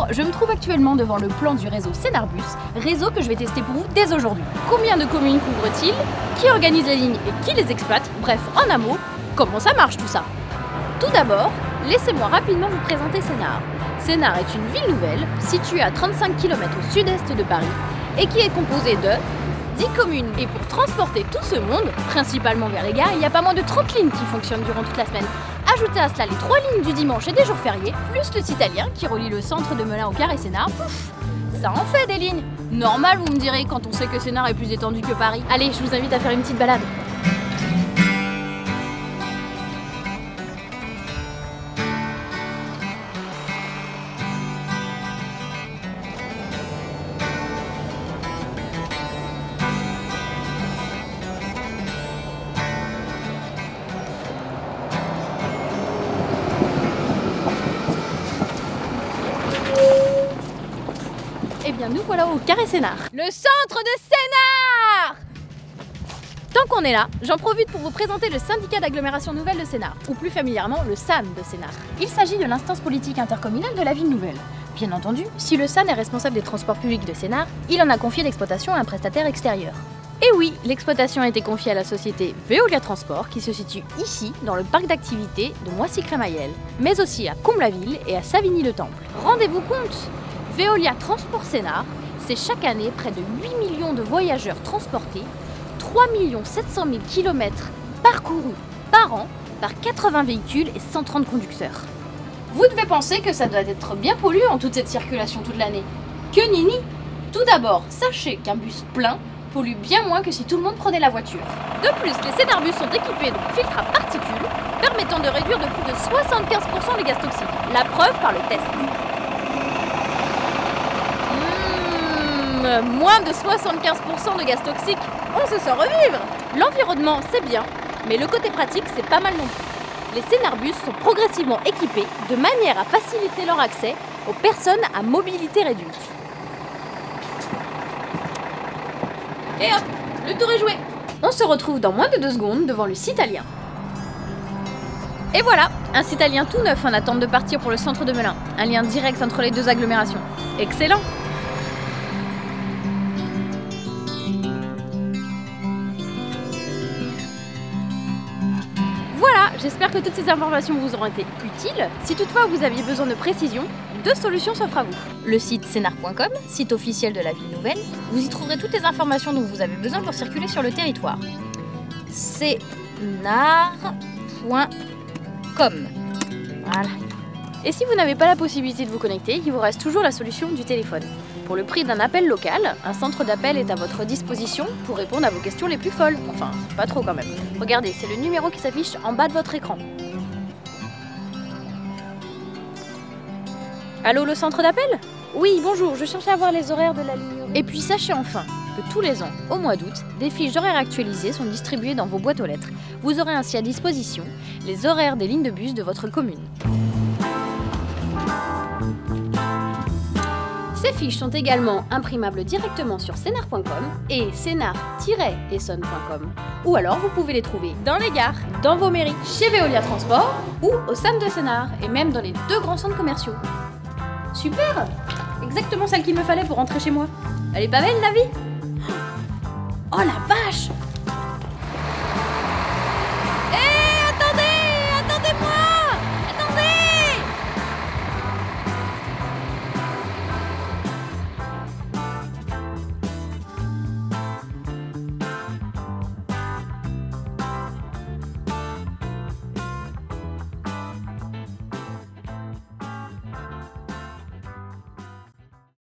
Bonjour, je me trouve actuellement devant le plan du réseau Sénarbus, réseau que je vais tester pour vous dès aujourd'hui. Combien de communes couvre-t-il? Qui organise les lignes et qui les exploite? Bref, en un mot, comment ça marche tout ça? Tout d'abord, laissez-moi rapidement vous présenter Sénart. Sénart est une ville nouvelle, située à 35 km au sud-est de Paris, et qui est composée de 10 communes. Et pour transporter tout ce monde, principalement vers les gares, il y a pas moins de 30 lignes qui fonctionnent durant toute la semaine. Ajoutez à cela les 3 lignes du dimanche et des jours fériés, plus le Citalien qui relie le centre de Melun au Gard et Sénart. Pouf, ça en fait des lignes. Normal, vous me direz, quand on sait que Sénart est plus étendu que Paris. Allez, je vous invite à faire une petite balade. Eh bien, nous voilà au Carré Sénart, le centre de Sénart. Tant qu'on est là, j'en profite pour vous présenter le syndicat d'agglomération nouvelle de Sénart, ou plus familièrement le SAN de Sénart. Il s'agit de l'instance politique intercommunale de la ville nouvelle. Bien entendu, si le SAN est responsable des transports publics de Sénart, il en a confié l'exploitation à un prestataire extérieur. Et oui, l'exploitation a été confiée à la société Veolia Transport, qui se situe ici, dans le parc d'activités de Moissy-Crémaillère, mais aussi à Comble-la-Ville et à Savigny-le-Temple. Rendez-vous compte, Veolia Transport Sénart, c'est chaque année près de 8 millions de voyageurs transportés, 3 700 000 km parcourus par an par 80 véhicules et 130 conducteurs. Vous devez penser que ça doit être bien polluant toute cette circulation toute l'année. Que nini! Tout d'abord, sachez qu'un bus plein pollue bien moins que si tout le monde prenait la voiture. De plus, les Sénarbus sont équipés de filtres à particules permettant de réduire de plus de 75% les gaz toxiques. La preuve par le test. Moins de 75% de gaz toxiques, on se sent revivre. L'environnement, c'est bien, mais le côté pratique, c'est pas mal non plus. Les Sénarbus sont progressivement équipés de manière à faciliter leur accès aux personnes à mobilité réduite. Et hop, le tour est joué. On se retrouve dans moins de 2 secondes devant le Citalien. Et voilà, un Citalien tout neuf en attente de partir pour le centre de Melun. Un lien direct entre les deux agglomérations. Excellent! Voilà, j'espère que toutes ces informations vous auront été utiles. Si toutefois vous aviez besoin de précision, 2 solutions s'offrent à vous. Le site sénart.com, site officiel de la ville nouvelle, vous y trouverez toutes les informations dont vous avez besoin pour circuler sur le territoire. sénart.com. Voilà. Et si vous n'avez pas la possibilité de vous connecter, il vous reste toujours la solution du téléphone. Pour le prix d'un appel local, un centre d'appel est à votre disposition pour répondre à vos questions les plus folles. Enfin, pas trop quand même. Regardez, c'est le numéro qui s'affiche en bas de votre écran. Allô, le centre d'appel? Oui, bonjour, je cherchais à voir les horaires de la ligne. Et puis sachez enfin que tous les ans, au mois d'août, des fiches d'horaires actualisées sont distribuées dans vos boîtes aux lettres. Vous aurez ainsi à disposition les horaires des lignes de bus de votre commune. Ces fiches sont également imprimables directement sur sénart.com et sénart-essonne.com. Ou alors vous pouvez les trouver dans les gares, dans vos mairies, chez Veolia Transport ou au SAN de Sénart et même dans les 2 grands centres commerciaux. Super! Exactement celle qu'il me fallait pour rentrer chez moi. Elle est pas belle la vie? Oh la vache!